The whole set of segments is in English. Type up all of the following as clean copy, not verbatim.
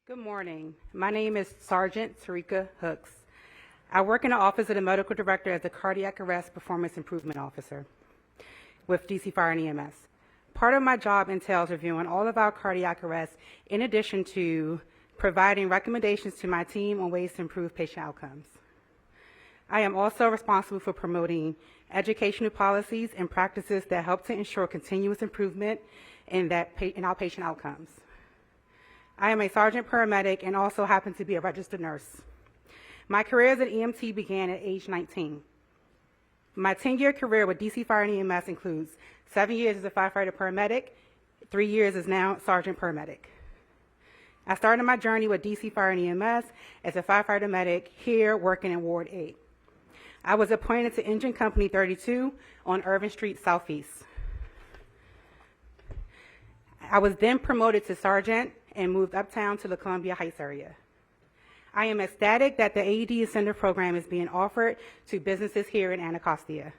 Good morning. My name is Sergeant Tarika Hooks. I work in the Office of the Medical Director as a Cardiac Arrest Performance Improvement Officer with DC Fire and EMS. Part of my job entails reviewing all of our cardiac arrests in addition to providing recommendations to my team on ways to improve patient outcomes. I am also responsible for promoting educational policies and practices that help to ensure continuous improvement in our patient outcomes. I am a sergeant paramedic and also happen to be a registered nurse. My career as an EMT began at age 19. My 10-year career with DC Fire and EMS includes 7 years as a firefighter paramedic, 3 years as now sergeant paramedic. I started my journey with DC Fire and EMS as a firefighter medic here working in Ward 8. I was appointed to Engine Company 32 on Irvin Street Southeast. I was then promoted to sergeant and moved uptown to the Columbia Heights area. I am ecstatic that the AED incentive program is being offered to businesses here in Anacostia.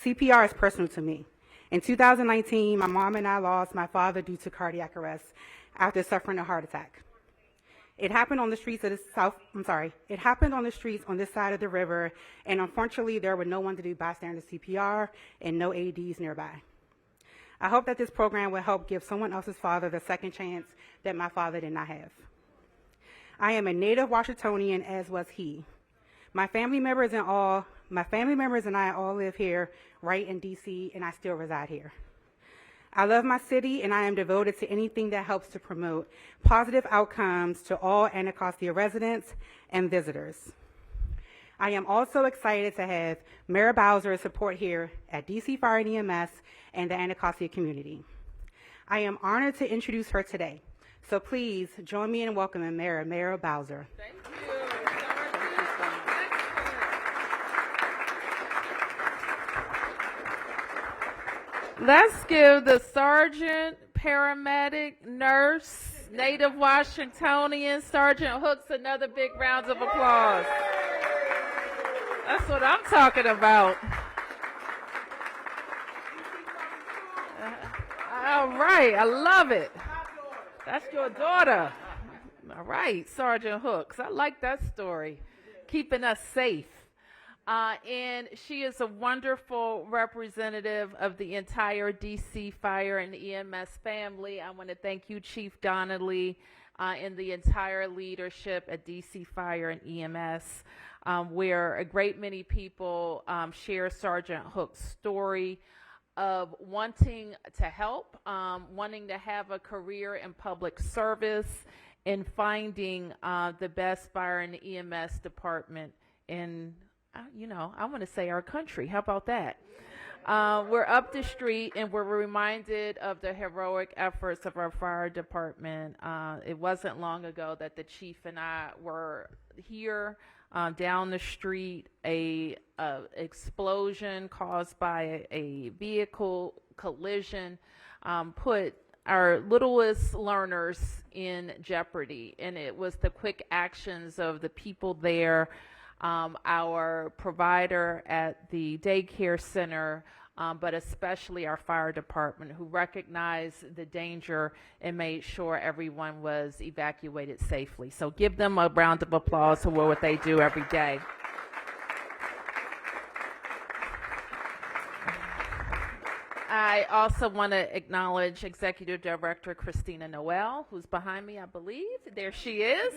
CPR is personal to me. In 2019, my mom and I lost my father due to cardiac arrest after suffering a heart attack. It happened on the streets of It happened on the streets on this side of the river, and unfortunately, there were no one to do bystander CPR and no AEDs nearby. I hope that this program will help give someone else's father the second chance that my father did not have. I am a native Washingtonian, as was he. My family members and I all live here, right in DC, and I still reside here. I love my city, and I am devoted to anything that helps to promote positive outcomes to all Anacostia residents and visitors. I am also excited to have Mayor Bowser support here at DC Fire and EMS and the Anacostia community. I am honored to introduce her today. So please join me in welcoming Mayor Bowser. Thank you. Let's give the sergeant, paramedic, nurse, native Washingtonian, Sergeant Hooks, another big round of applause. That's what I'm talking about. All right, I love it. That's your daughter. All right, Sergeant Hooks. I like that story. Keeping us safe. And she is a wonderful representative of the entire DC Fire and EMS family. I want to thank you, Chief Donnelly, and the entire leadership at DC Fire and EMS, where a great many people share Sergeant Hook's story of wanting to help, wanting to have a career in public service, and finding the best fire and EMS department in, I want to say our country. How about that? We're up the street and we're reminded of the heroic efforts of our fire department. It wasn't long ago that the chief and I were here down the street. A explosion caused by a vehicle collision put our littlest learners in jeopardy, and it was the quick actions of the people there, our provider at the daycare center, but especially our fire department, who recognized the danger and made sure everyone was evacuated safely. So give them a round of applause for what they do every day. I also want to acknowledge Executive Director Christina Noel, who's behind me, I believe. There she is,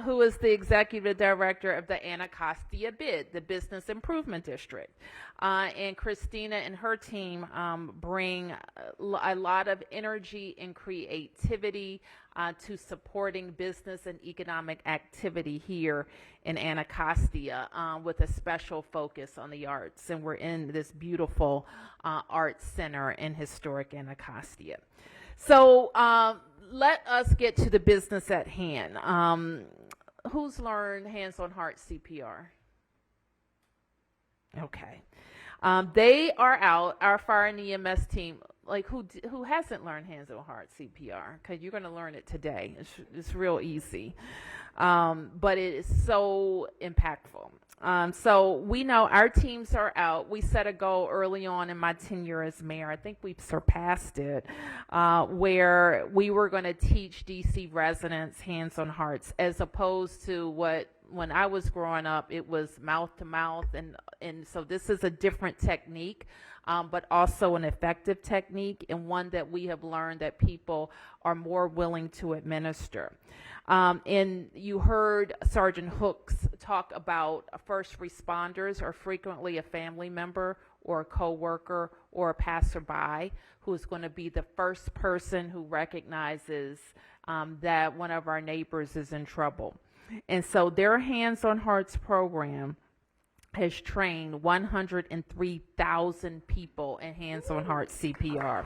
who is the Executive Director of the Anacostia BID, the Business Improvement District. And Christina and her team bring a lot of energy and creativity to supporting business and economic activity here in Anacostia, with a special focus on the arts. And we're in this beautiful arts center in historic Anacostia. So let us get to the business at hand. Who's learned hands-on-heart CPR? Okay. They are out, our fire and EMS team like who hasn't learned hands on heart CPR? Because you're going to learn it today. It's real easy, but it is so impactful. So we know our teams are out. We set a goal early on in my tenure as mayor. I think we've surpassed it, where we were going to teach DC residents hands on hearts, as opposed to what when I was growing up, it was mouth to mouth, and so this is a different technique, but also an effective technique, and one that we have learned that people are more willing to administer. And you heard Sergeant Hooks talk about first responders are frequently a family member or a coworker or a passerby who is going to be the first person who recognizes that one of our neighbors is in trouble. And so their Hands on Hearts program has trained 103,000 people in Hands on Hearts CPR.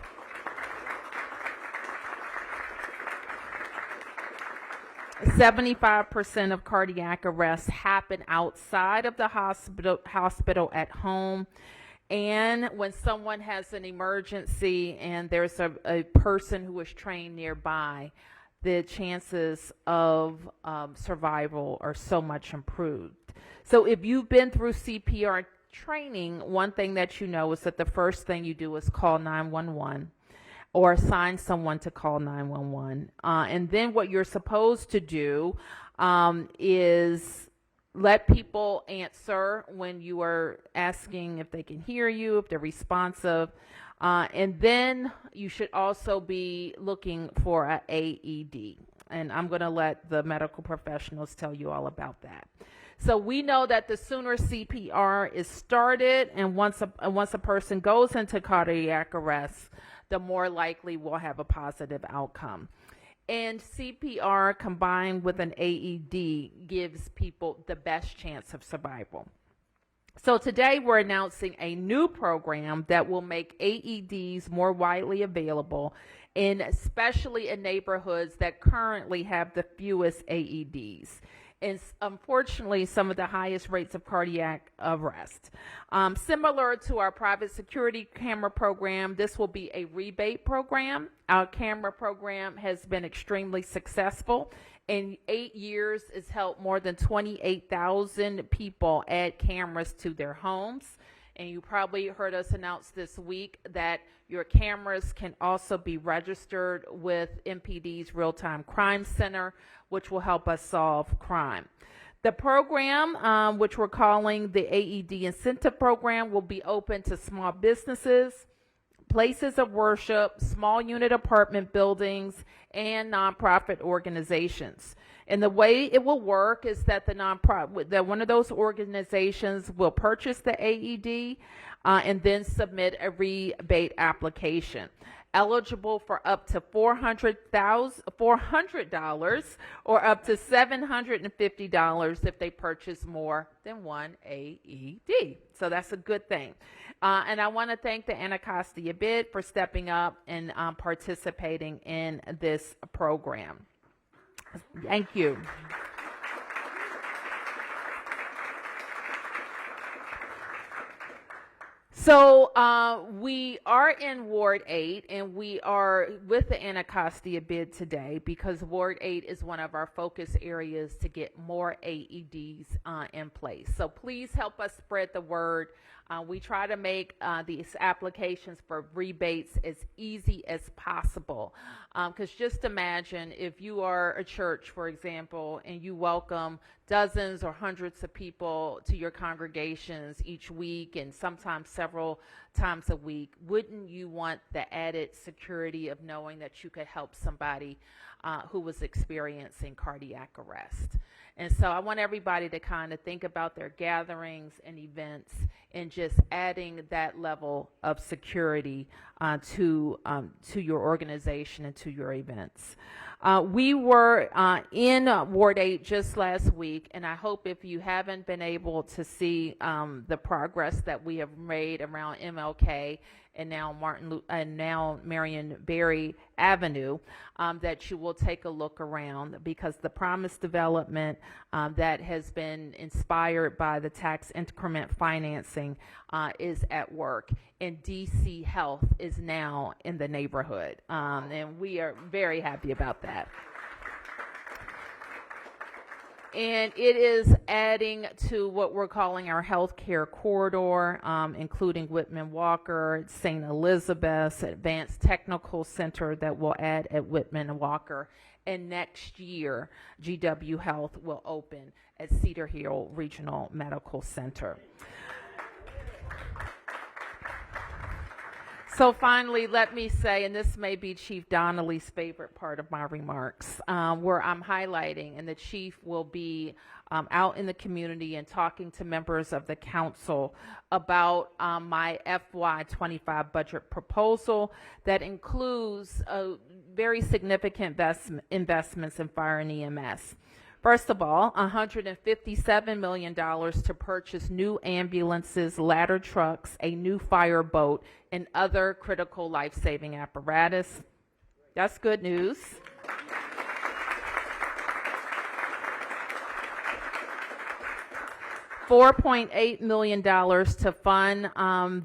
"75% of cardiac arrests happen outside of the hospital at home. And when someone has an emergency and there's a person who is trained nearby, the chances of survival are so much improved." So if you've been through CPR training, one thing that you know is that the first thing you do is call 911 or assign someone to call 911. And then what you're supposed to do is let people answer when you are asking if they can hear you, if they're responsive. And then you should also be looking for an AED. And I'm going to let the medical professionals tell you all about that. So we know that the sooner CPR is started, and once a person goes into cardiac arrest, the more likely we'll have a positive outcome. And CPR combined with an AED gives people the best chance of survival. So today we're announcing a new program that will make AEDs more widely available, and especially in neighborhoods that currently have the fewest AEDs. And unfortunately, some of the highest rates of cardiac arrest. Similar to our private security camera program, this will be a rebate program. Our camera program has been extremely successful. In 8 years, it's helped more than 28,000 people add cameras to their homes. And you probably heard us announce this week that your cameras can also be registered with MPD's Real-Time Crime Center, which will help us solve crime. The program, which we're calling the AED Incentive Program, will be open to small businesses, places of worship, small unit apartment buildings, and nonprofit organizations. And the way it will work is that that one of those organizations will purchase the AED and then submit a rebate application, eligible for up to $400 or up to $750 if they purchase more than one AED. So that's a good thing. And I want to thank the Anacostia bid for stepping up and participating in this program. Thank you. So we are in Ward 8, and we are with the Anacostia bid today because Ward 8 is one of our focus areas to get more AEDs in place. So please help us spread the word. We try to make these applications for rebates as easy as possible. Because just imagine if you are a church, for example, and you welcome dozens or hundreds of people to your congregations each week and sometimes several times a week, wouldn't you want the added security of knowing that you could help somebody who was experiencing cardiac arrest? And so I want everybody to kind of think about their gatherings and events and just adding that level of security to your organization and to your events. We were in Ward 8 just last week, and I hope if you haven't been able to see the progress that we have made around MLK and now Marion Berry Avenue, that you will take a look around, because the promised development that has been inspired by the tax increment financing is at work, and DC Health is now in the neighborhood, and we are very happy about that. And it is adding to what we're calling our healthcare corridor, including Whitman Walker, St. Elizabeth's, Advanced Technical Center that will add at Whitman Walker. And next year, GW Health will open at Cedar Hill Regional Medical Center. So finally, let me say, and this may be Chief Donnelly's favorite part of my remarks, where I'm highlighting, and the Chief will be out in the community and talking to members of the council about my FY25 budget proposal that includes very significant investments in fire and EMS. First of all, $157 million to purchase new ambulances, ladder trucks, a new fire boat, and other critical life-saving apparatus. That's good news. $4.8 million to fund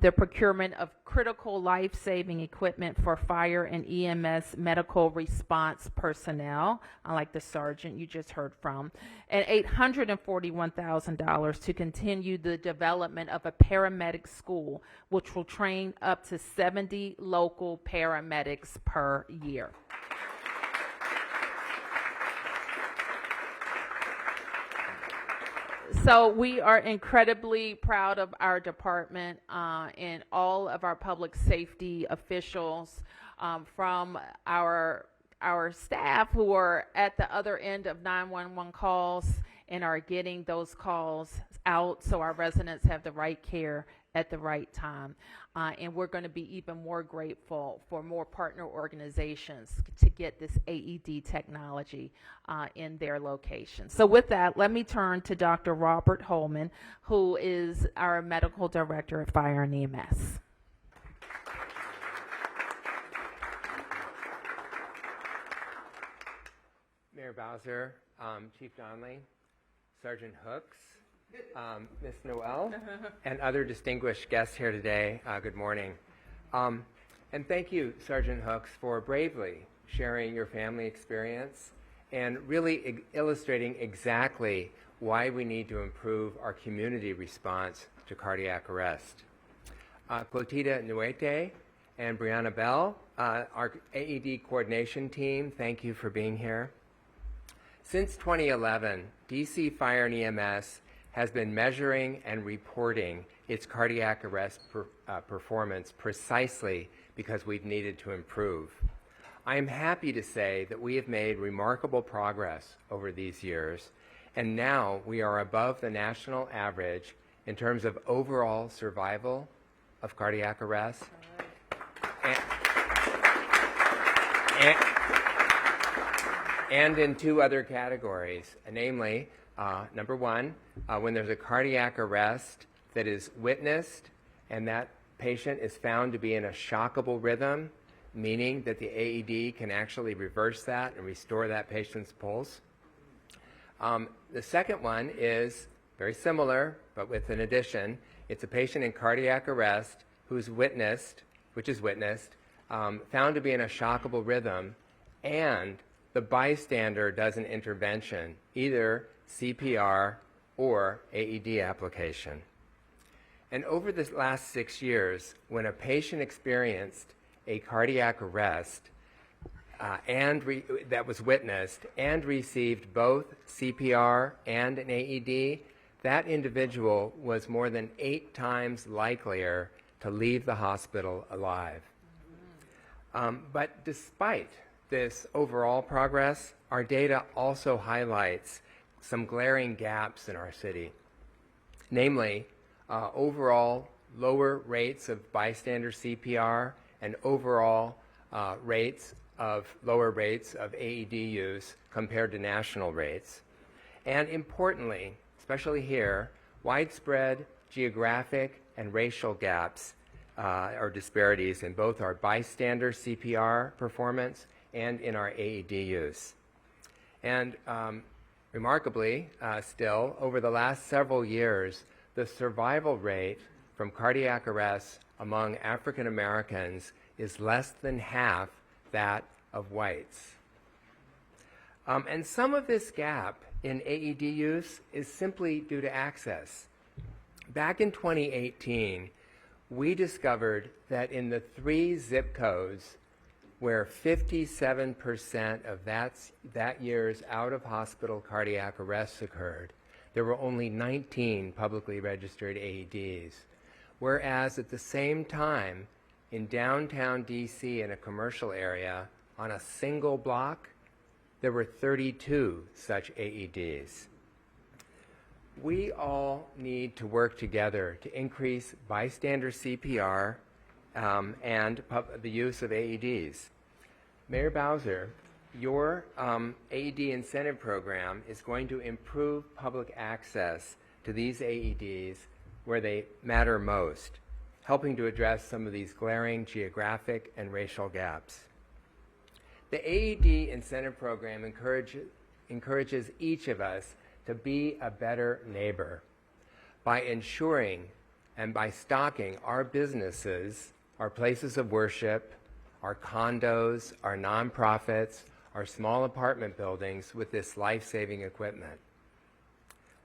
the procurement of critical life-saving equipment for fire and EMS medical response personnel, like the sergeant you just heard from, and $841,000 to continue the development of a paramedic school, which will train up to 70 local paramedics per year. So we are incredibly proud of our department and all of our public safety officials, from our staff who are at the other end of 911 calls and are getting those calls out so our residents have the right care at the right time. And we're going to be even more grateful for more partner organizations to get this AED technology in their location. So with that, let me turn to Dr. Robert Holman, who is our medical director at Fire and EMS. Mayor Bowser, Chief Donnelly, Sergeant Hooks, Ms. Noel, and other distinguished guests here today, good morning. And thank you, Sergeant Hooks, for bravely sharing your family experience and really illustrating exactly why we need to improve our community response to cardiac arrest. Clotilda Nuete and Brianna Bell, our AED coordination team, thank you for being here. Since 2011, DC Fire and EMS has been measuring and reporting its cardiac arrest performance precisely because we've needed to improve. I am happy to say that we have made remarkable progress over these years, and now we are above the national average in terms of overall survival of cardiac arrest. And in two other categories, namely, number one, when there's a cardiac arrest that is witnessed and that patient is found to be in a shockable rhythm, meaning that the AED can actually reverse that and restore that patient's pulse. The second one is very similar, but with an addition. It's a patient in cardiac arrest who's witnessed, found to be in a shockable rhythm, and the bystander does an intervention, either CPR or AED application. And over the last 6 years, when a patient experienced a cardiac arrest that was witnessed and received both CPR and an AED, that individual was more than 8 times likelier to leave the hospital alive. But despite this overall progress, our data also highlights some glaring gaps in our city, namely overall lower rates of bystander CPR and overall lower rates of AED use compared to national rates. And importantly, especially here, widespread geographic and racial gaps or disparities in both our bystander CPR performance and in our AED use. And remarkably, still, over the last several years, the survival rate from cardiac arrest among African Americans is less than half that of whites. And some of this gap in AED use is simply due to access. Back in 2018, we discovered that in the 3 zip codes where 57% of that year's out-of-hospital cardiac arrests occurred, there were only 19 publicly registered AEDs, whereas at the same time, in downtown DC in a commercial area, on a single block, there were 32 such AEDs. We all need to work together to increase bystander CPR and the use of AEDs. Mayor Bowser, your AED incentive program is going to improve public access to these AEDs where they matter most, helping to address some of these glaring geographic and racial gaps. The AED incentive program encourages each of us to be a better neighbor by ensuring and by stocking our businesses, our places of worship, our condos, our nonprofits, our small apartment buildings with this life-saving equipment.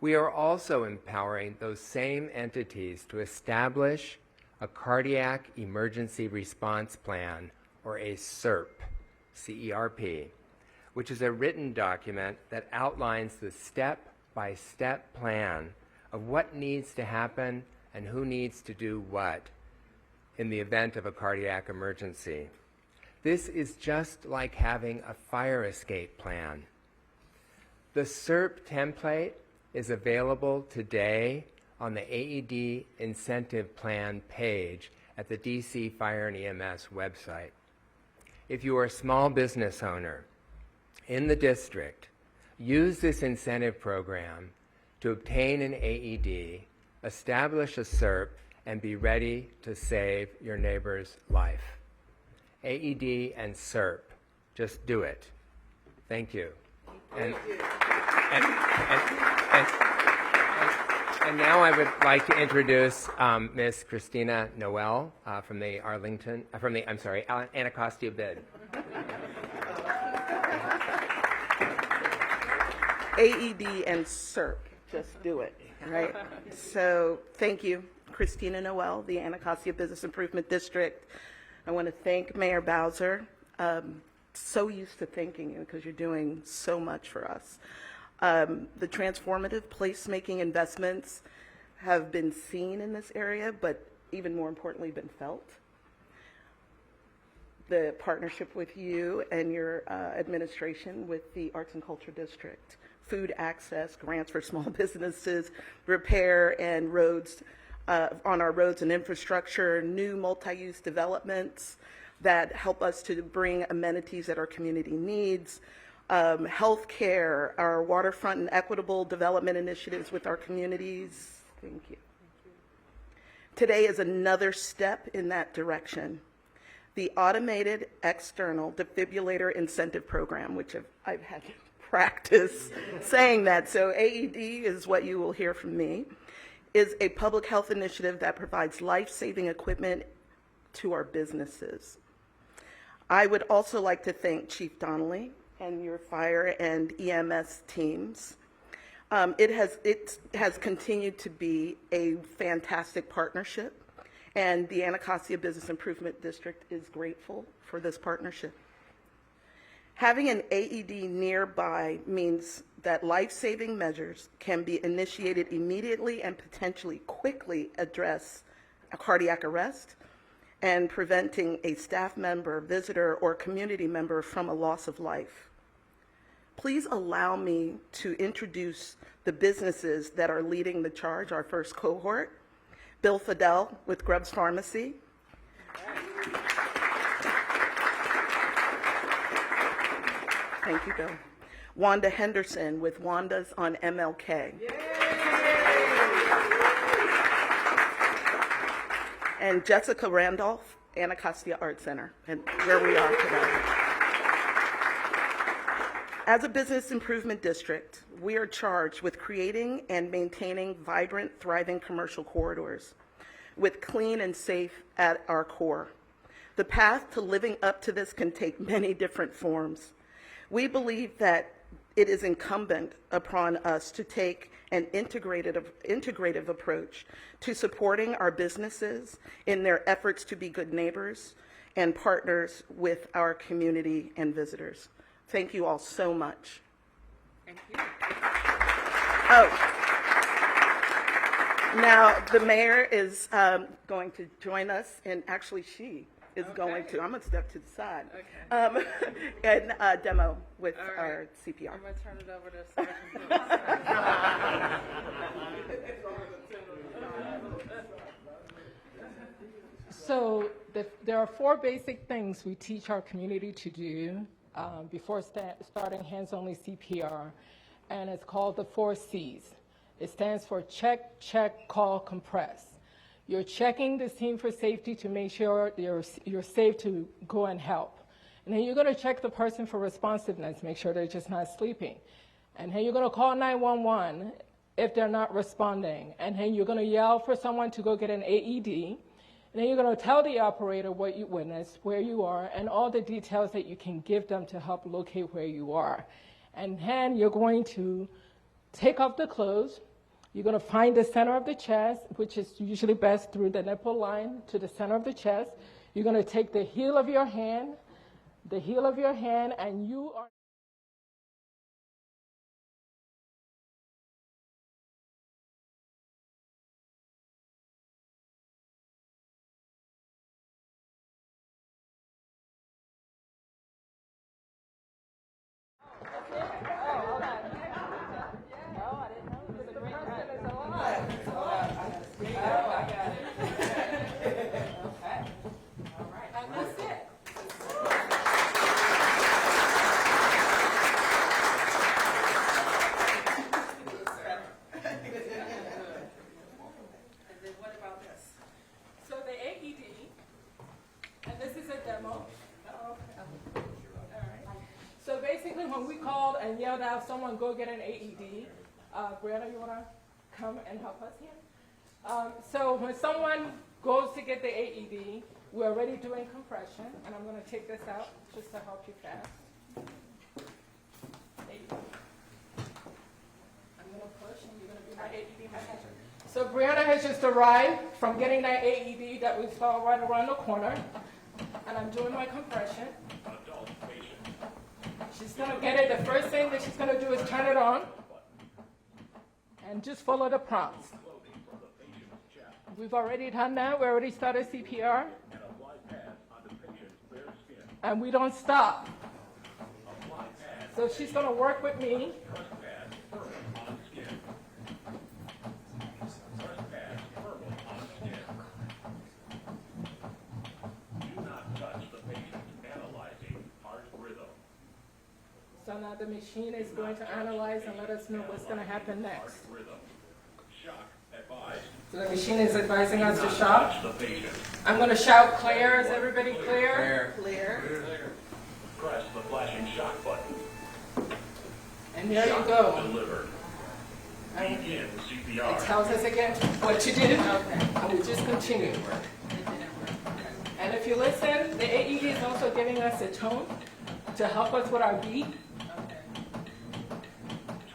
We are also empowering those same entities to establish a cardiac emergency response plan, or a CERP, C-E-R-P, which is a written document that outlines the step-by-step plan of what needs to happen and who needs to do what in the event of a cardiac emergency. This is just like having a fire escape plan. The CERP template is available today on the AED incentive plan page at the DC Fire and EMS website. If you are a small business owner in the district, use this incentive program to obtain an AED, establish a CERP, and be ready to save your neighbor's life. AED and CERP, just do it. Thank you. And now I would like to introduce Ms. Christina Noel from the Anacostia bid. AED and CERP, just do it, right? So thank you, Christina Noel, the Anacostia Business Improvement District. I want to thank Mayor Bowser. So used to thanking you because you're doing so much for us. The transformative placemaking investments have been seen in this area, but even more importantly, been felt. The partnership with you and your administration with the Arts and Culture District, food access, grants for small businesses, repair and roads, on our roads and infrastructure, new multi-use developments that help us to bring amenities that our community needs, healthcare, our waterfront and equitable development initiatives with our communities. Thank you. Today is another step in that direction. The Automated External Defibrillator Incentive Program, which I've had to practice saying that, so AED is what you will hear from me, is a public health initiative that provides life-saving equipment to our businesses. I would also like to thank Chief Donnelly and your fire and EMS teams. It has continued to be a fantastic partnership, and the Anacostia Business Improvement District is grateful for this partnership. Having an AED nearby means that life-saving measures can be initiated immediately and potentially quickly address a cardiac arrest and preventing a staff member, visitor, or community member from a loss of life. Please allow me to introduce the businesses that are leading the charge, our first cohort. Bill Fidel with Grubbs Pharmacy. Thank you, Bill. Wanda Henderson with Wanda's on MLK. and Jessica Randolph, Anacostia Art Center, and where we are today. As a business improvement district, we are charged with creating and maintaining vibrant, thriving commercial corridors with clean and safe at our core. The path to living up to this can take many different forms. We believe that it is incumbent upon us to take an integrative approach to supporting our businesses in their efforts to be good neighbors and partners with our community and visitors. Thank you all so much. Thank you. Oh, now the mayor is going to join us, and actually she is going to, I'm going to step to the side, and demo with our CPR. I'm going to turn it over to Sergeant. So there are 4 basic things we teach our community to do before starting hands-only CPR, and it's called the 4 C's. It stands for check, check, call, compress. You're checking the scene for safety to make sure you're safe to go and help. And then you're going to check the person for responsiveness, make sure they're just not sleeping. And then you're going to call 911 if they're not responding. And then you're going to yell for someone to go get an AED. And then you're going to tell the operator what you witnessed, where you are, and all the details that you can give them to help locate where you are. And then you're going to take off the clothes. You're going to find the center of the chest, which is usually best through the nipple line to the center of the chest. You're going to take the heel of your hand, and you are... So the AED, and this is a demo. All right. So basically, when we called and yelled out, someone go get an AED, Brianna, you want to come and help us here? So when someone goes to get the AED, we're already doing compression, and I'm going to take this out just to help you fast. There you go. I'm going to push, and you're going to be my AED manager. So Brianna has just arrived from getting that AED that we saw right around the corner, and I'm doing my compression. She's going to get it. The first thing that she's going to do is turn it on, and just follow the prompts. We've already done that. We already started CPR, and we don't stop. So she's going to work with me. So now the machine is going to analyze and let us know what's going to happen next. So the machine is advising us to shock. I'm going to shout clear. Is everybody clear? Clear. Press the flashing shock button. And there you go. Delivered. Begin It CPR. tells us again what to do. And we just continue. And if you listen, the AED is also giving us a tone to help us with our beat.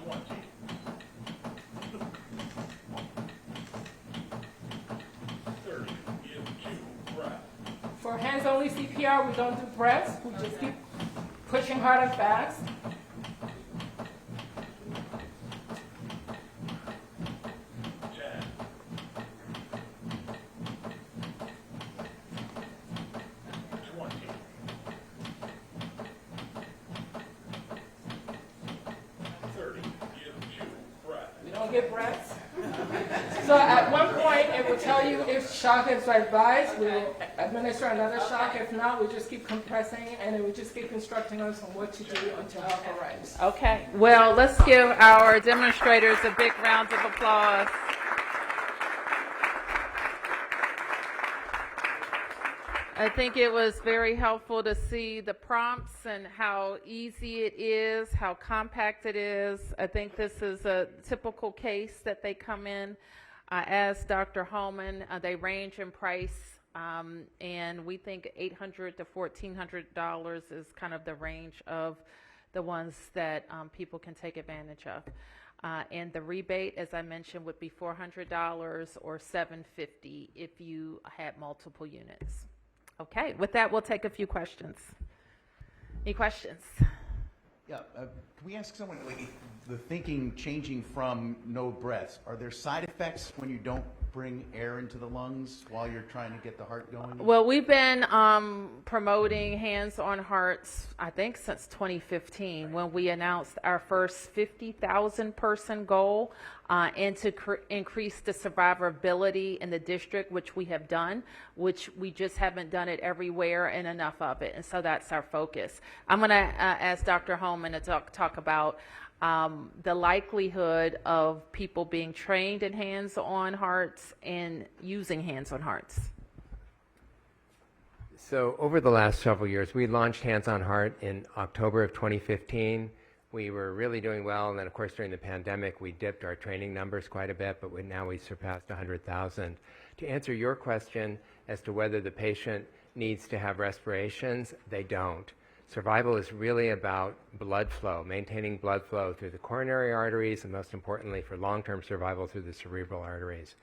20. 30. Give 2 breath. For hands-only CPR, we don't do breaths. We just keep pushing hard and fast. 10. 20. 30. Give 2 breath. We don't get breaths. So at one point, it will tell you if shock is advised, we'll administer another shock. If not, we just keep compressing, and it will just keep instructing us on what to do until help arrives. Okay. Well, let's give our demonstrators a big round of applause. I think it was very helpful to see the prompts and how easy it is, how compact it is. I think this is a typical case that they come in. As Dr. Holman, they range in price, and we think $800 to $1,400 is kind of the range of the ones that people can take advantage of. And the rebate, as I mentioned, would be $400 or $750 if you had multiple units. Okay, with that, we'll take a few questions. Any questions? Yeah, can we ask someone, like, the thinking changing from no breaths, are there side effects when you don't bring air into the lungs while you're trying to get the heart going? Well, we've been promoting Hands on Hearts, I think, since 2015, when we announced our first 50,000 person goal, and to increase the survivability in the district, which we have done, which we just haven't done it everywhere and enough of it. And so that's our focus. I'm going to ask Dr. Holman to talk about the likelihood of people being trained in hands-on hearts and using hands-on hearts. So over the last several years, we launched Hands on Heart in October of 2015. We were really doing well, and then of course during the pandemic we dipped our training numbers quite a bit, but now we surpassed 100,000. To answer your question as to whether the patient needs to have respirations, they don't. Survival is really about blood flow, maintaining blood flow through the coronary arteries, and most importantly for long-term survival through the cerebral arteries.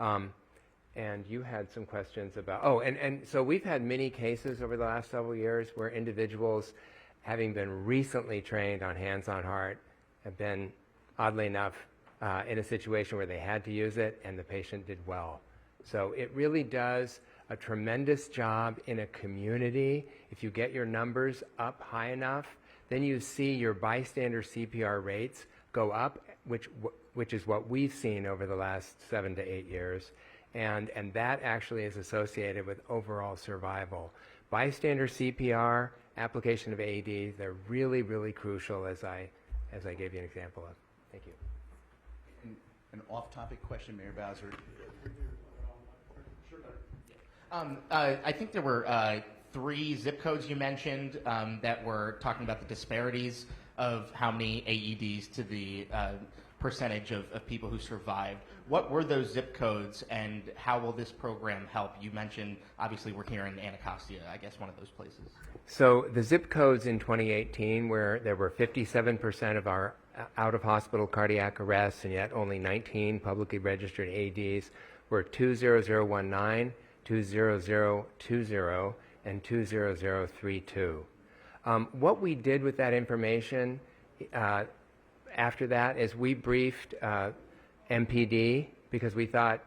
And you had some questions about, and so we've had many cases over the last several years where individuals, having been recently trained on Hands on Heart, have been, oddly enough, in a situation where they had to use it and the patient did well. So it really does a tremendous job in a community. If you get your numbers up high enough, then you see your bystander CPR rates go up, which is what we've seen over the last 7 to 8 years. And that actually is associated with overall survival. Bystander CPR, application of AED, they're really, really crucial, as I gave you an example of. Thank you. An off-topic question, Mayor Bowser. I think there were 3 zip codes you mentioned that were talking about the disparities of how many AEDs to the percentage of people who survived. What were those zip codes, and how will this program help? You mentioned, obviously, we're here in Anacostia, I guess one of those places. So the zip codes in 2018, where there were 57% of our out-of-hospital cardiac arrests and yet only 19 publicly registered AEDs, were 20019, 20020, and 20032. What we did with that information after that is we briefed MPD, because we thought,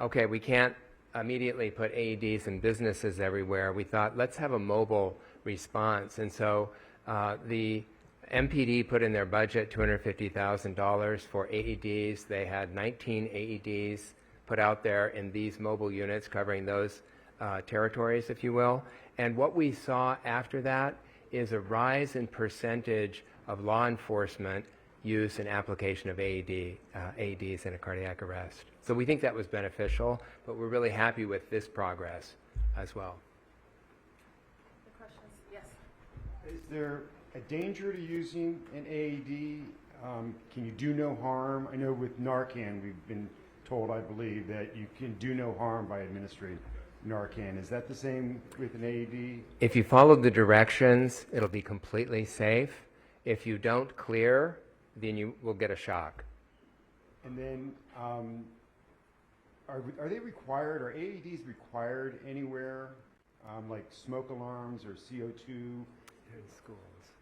okay, we can't immediately put AEDs in businesses everywhere. We thought, let's have a mobile response. And so the MPD put in their budget $250,000 for AEDs. They had 19 AEDs put out there in these mobile units covering those territories, if you will. And what we saw after that is a rise in percentage of law enforcement use and application of AEDs in a cardiac arrest. So we think that was beneficial, but we're really happy with this progress as well. The questions? Yes. Is there a danger to using an AED? Can you do no harm? I know with Narcan, we've been told, I believe, that you can do no harm by administering Narcan. Is that the same with an AED? If you follow the directions, it'll be completely safe. If you don't clear, then you will get a shock. And then, are they required, are AEDs required anywhere, like smoke alarms or CO2? In schools.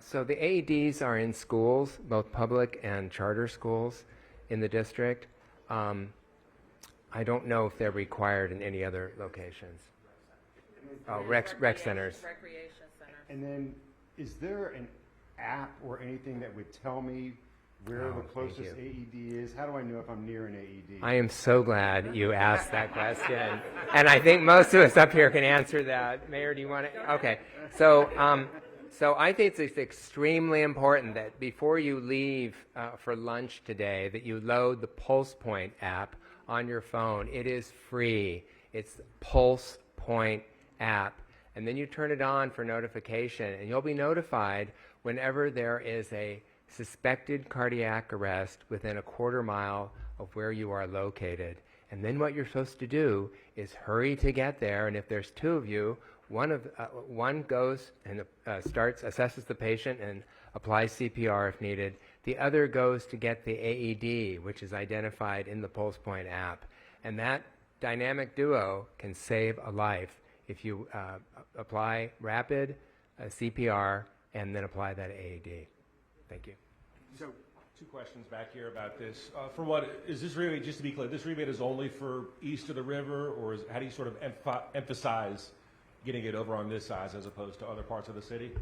So the AEDs are in schools, both public and charter schools in the district. I don't know if they're required in any other locations. Oh, rec centers. Recreation centers. And then, is there an app or anything that would tell me where the thank closest you. AED is? How do I know if I'm near an AED? I am so glad you asked that question. And I think most of us up here can answer that. Mayor, do you want to? Okay. So I think it's extremely important that before you leave for lunch today, that you load the Pulse Point app on your phone. It is free. It's Pulse Point app, and then you turn it on for notification, and you'll be notified whenever there is a suspected cardiac arrest within a quarter mile of where you are located. And then what you're supposed to do is hurry to get there, and if there's two of you, one goes and assesses the patient and applies CPR if needed. The other goes to get the AED, which is identified in the PulsePoint app. And that dynamic duo can save a life if you apply rapid CPR and then apply that AED. Thank you. So, two questions back here about this. For what is this rebate? Just to be clear, this rebate is only for east of the river, or how do you sort of emphasize getting it over on this side as opposed to other parts of the city?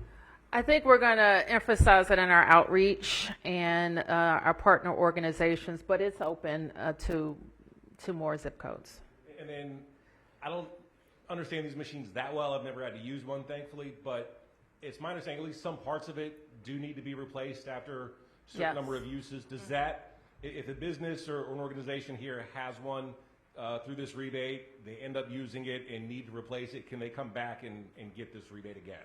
I think we're going to emphasize it in our outreach and our partner organizations, but it's open to more zip codes. And then I don't understand these machines that well. I've never had to use one, thankfully, but it's my understanding at least some parts of it do need to be replaced after a certain number of uses. Does that, if a business or an organization here has one through this rebate, they end up using it and need to replace it, can they come back and get this rebate again?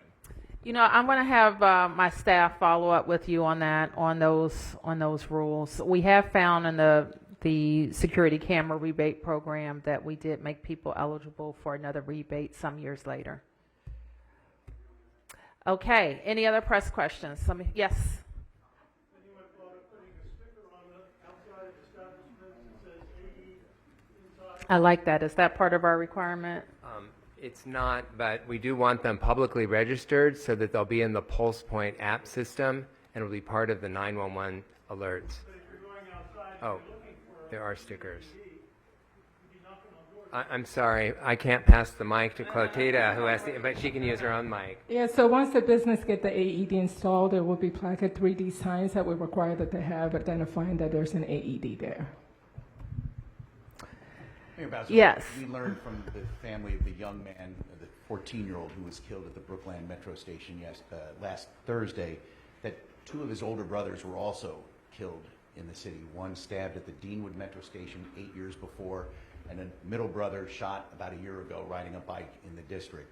You know, I'm going to have my staff follow up with you on that, on those rules. We have found in the security camera rebate program that we did make people eligible for another rebate some years later. Okay, any other press questions? Yes? Anyone thought of putting a sticker on the outside establishment that says AED inside? I like that. Is that part of our requirement? It's not, but we do want them publicly registered so that they'll be in the PulsePoint app system and will be part of the 911 alerts. But if you're going outside and you're looking for there are stickers. AED, you'd be knocking on doors. I'm sorry, I can't pass the mic to Clotilda, who has but she can use her own mic. Yeah, so once the business get the AED installed, there will be placket 3D signs that we require that they have identifying that there's an AED there. Mayor Bowser, Yes. we learned from the family of the young man, the 14-year-old who was killed at the Brookland Metro Station last Thursday, that two of his older brothers were also killed in the city. One stabbed at the Deanwood Metro Station 8 years before, and a middle brother shot about a year ago riding a bike in the district.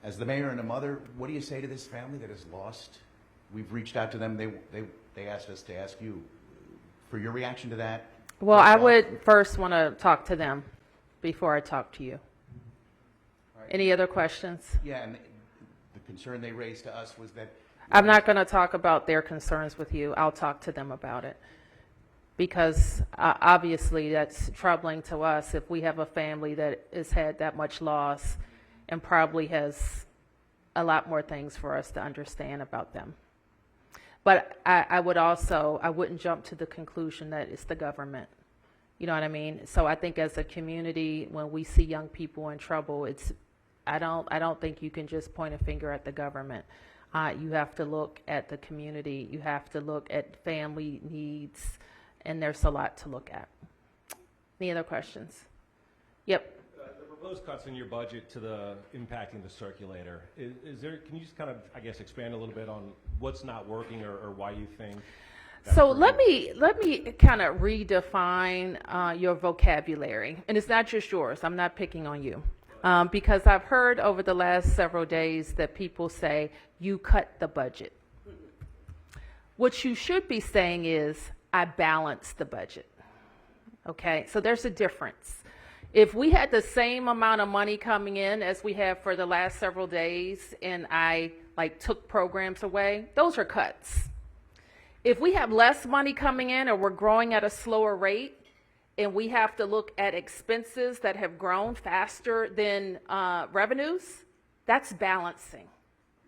As the mayor and a mother, what do you say to this family that has lost? We've reached out to them. They asked us to ask you for your reaction to that. Well, I would first want to talk to them before I talk to you. All right. Any other questions? Yeah, and the concern they raised to us was that I'm not going to talk about their concerns with you. I'll talk to them about it. Because obviously that's troubling to us if we have a family that has had that much loss and probably has a lot more things for us to understand about them. But I wouldn't jump to the conclusion that it's the government. You know what I mean? So I think as a community, when we see young people in trouble, I don't think you can just point a finger at the government. You have to look at the community. You have to look at family needs, and there's a lot to look at. Any other questions? Yep. The proposed cuts in your budget to the impacting the circulator, is there, can you just kind of, I guess, expand a little bit on what's not working or why you think? So let me kind of redefine your vocabulary, and it's not just yours. I'm not picking on you, because I've heard over the last several days that people say you cut the budget. What you should be saying is I balanced the budget. Okay, so there's a difference. If we had the same amount of money coming in as we have for the last several days, and I took programs away, those are cuts. If we have less money coming in or we're growing at a slower rate and we have to look at expenses that have grown faster than revenues, that's balancing.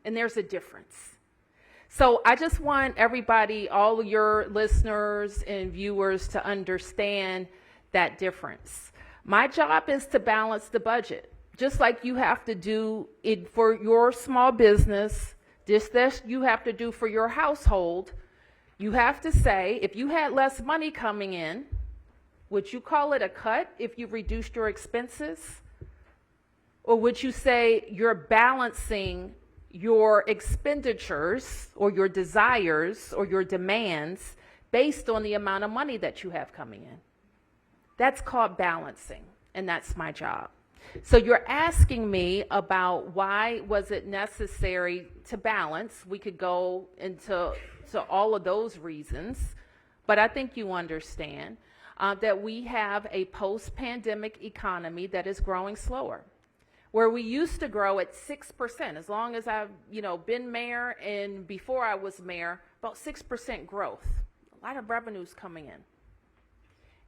And there's a difference. So I just want everybody, all your listeners and viewers, to understand that difference. My job is to balance the budget, just like you have to do it for your small business, just as you have to do for your household. You have to say, if you had less money coming in, would you call it a cut if you reduced your expenses? Or would you say you're balancing your expenditures or your desires or your demands based on the amount of money that you have coming in? That's called balancing, and that's my job. So you're asking me about why was it necessary to balance. We could go into all of those reasons, but I think you understand that we have a post-pandemic economy that is growing slower. Where we used to grow at 6%, as long as I've been mayor and before I was mayor, about 6% growth. A lot of revenues coming in.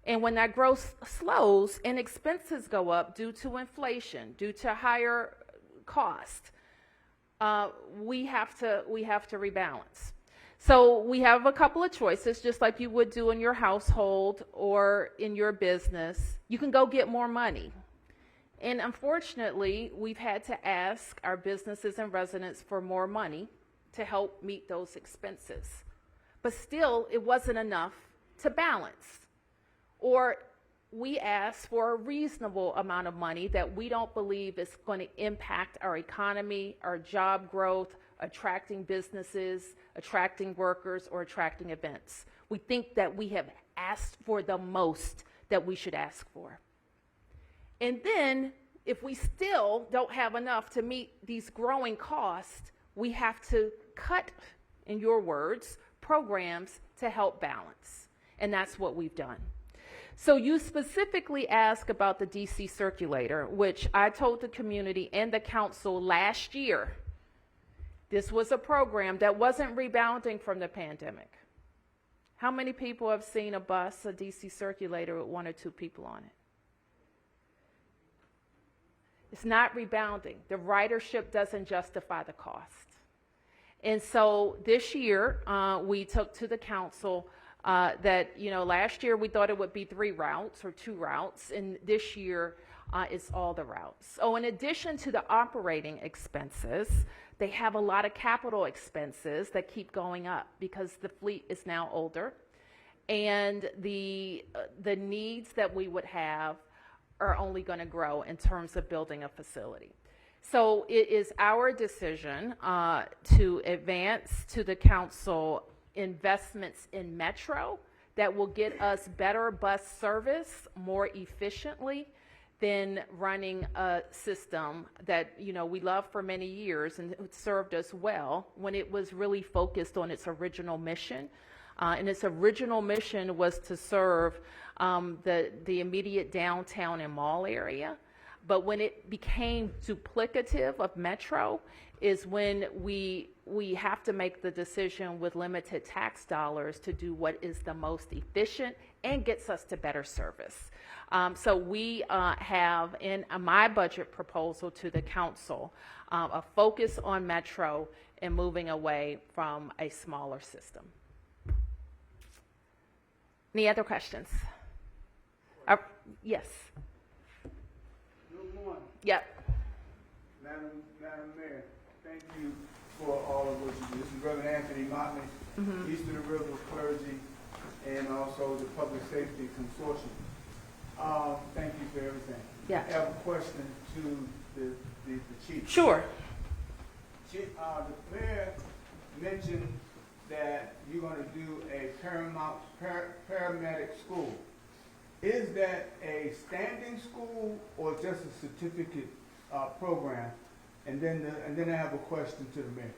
And when that growth slows and expenses go up due to inflation, due to higher cost, we have to rebalance. So we have a couple of choices, just like you would do in your household or in your business. You can go get more money. And unfortunately, we've had to ask our businesses and residents for more money to help meet those expenses. But still, it wasn't enough to balance. Or we asked for a reasonable amount of money that we don't believe is going to impact our economy, our job growth, attracting businesses, attracting workers, or attracting events. We think that we have asked for the most that we should ask for. And then, if we still don't have enough to meet these growing costs, we have to cut, in your words, programs to help balance. And that's what we've done. So you specifically asked about the DC Circulator, which I told the community and the council last year. This was a program that wasn't rebounding from the pandemic. How many people have seen a bus, a DC Circulator with 1 or 2 people on it? It's not rebounding. The ridership doesn't justify the cost. And so this year, we took to the council that, last year we thought it would be 3 routes or 2 routes, and this year it's all the routes. So in addition to the operating expenses, they have a lot of capital expenses that keep going up because the fleet is now older, and the needs that we would have are only going to grow in terms of building a facility. So it is our decision to advance to the council investments in Metro that will get us better bus service more efficiently than running a system that we loved for many years and it served us well when it was really focused on its original mission. And its original mission was to serve the immediate downtown and mall area. But when it became duplicative of Metro is when we have to make the decision with limited tax dollars to do what is the most efficient and gets us to better service. So we have in my budget proposal to the council a focus on Metro and moving away from a smaller system. Any other questions? Yes. Good morning, Yep. Madam Mayor. Thank you for all of what you do. This is Reverend Anthony Motley, East of the River Clergy, and also the Public Safety Consortium. Thank you for everything. Yeah. I have a question to the chief. Sure. Chief, the mayor mentioned that you're going to do a paramedic school. Is that a standing school or just a certificate program? And then I have a question to the mayor.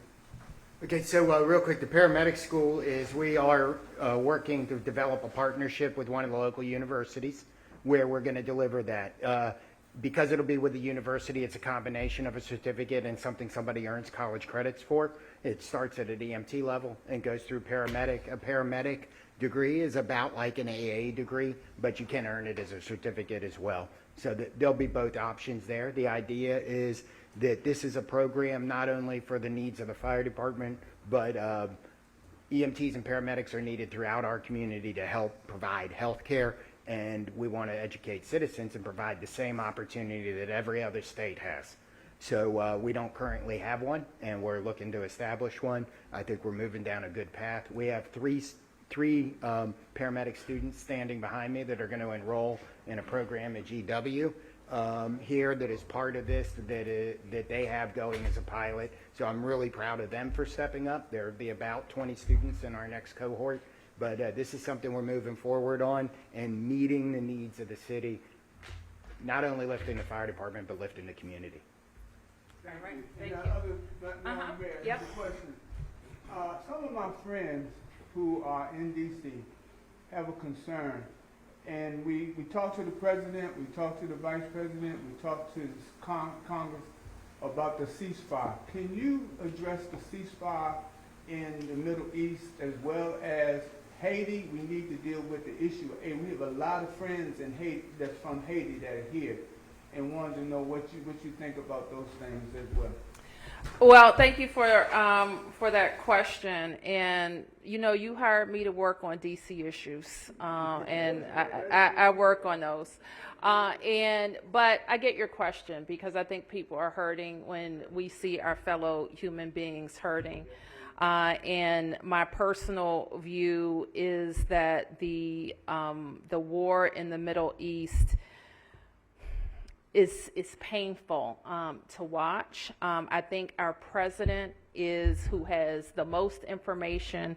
Okay, so real quick, the paramedic school is we are working to develop a partnership with one of the local universities where we're going to deliver that. Because it'll be with the university, it's a combination of a certificate and something somebody earns college credits for. It starts at an EMT level and goes through paramedic. A paramedic degree is about like an AA degree, but you can earn it as a certificate as well. So there'll be both options there. The idea is that this is a program not only for the needs of the fire department, but EMTs and paramedics are needed throughout our community to help provide health care. And we want to educate citizens and provide the same opportunity that every other state has. So we don't currently have one, and we're looking to establish one. I think we're moving down a good path. We have three paramedic students standing behind me that are going to enroll in a program at GW here that is part of this, that they have going as a pilot. So I'm really proud of them for stepping up. There will be about 20 students in our next cohort. But this is something we're moving forward on and meeting the needs of the city not only lifting the fire department, but lifting the community. All right, And thank the you. other, Madam Mayor, Yep. a question. Some of my friends who are in DC have a concern, and we talked to the president, we talked to the vice president, we talked to Congress about the ceasefire. Can you address the ceasefire in the Middle East as well as Haiti? We need to deal with the issue. And we have a lot of friends in Haiti that's from Haiti that are here, and wanted to know what you think about those things as well. Well, thank you for that question. And you know, you hired me to work on DC issues, and I work on those. But I get your question because I think people are hurting when we see our fellow human beings hurting. And my personal view is that the war in the Middle East is painful to watch. I think our president who has the most information,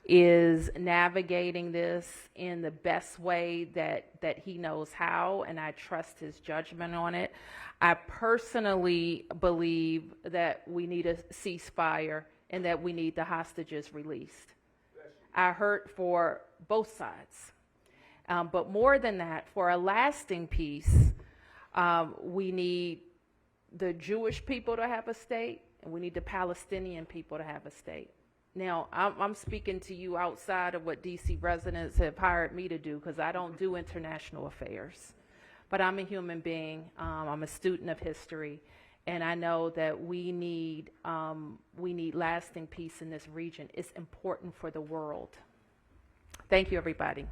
is navigating this in the best way that he knows how, and I trust his judgment on it. I personally believe that we need a ceasefire and that we need the hostages released. I hurt for both sides. But more than that, for a lasting peace, we need the Jewish people to have a state, and we need the Palestinian people to have a state. Now, I'm speaking to you outside of what DC residents have hired me to do, because I don't do international affairs. But I'm a human being. I'm a student of history, and I know that we need lasting peace in this region. It's important for the world. Thank you, everybody.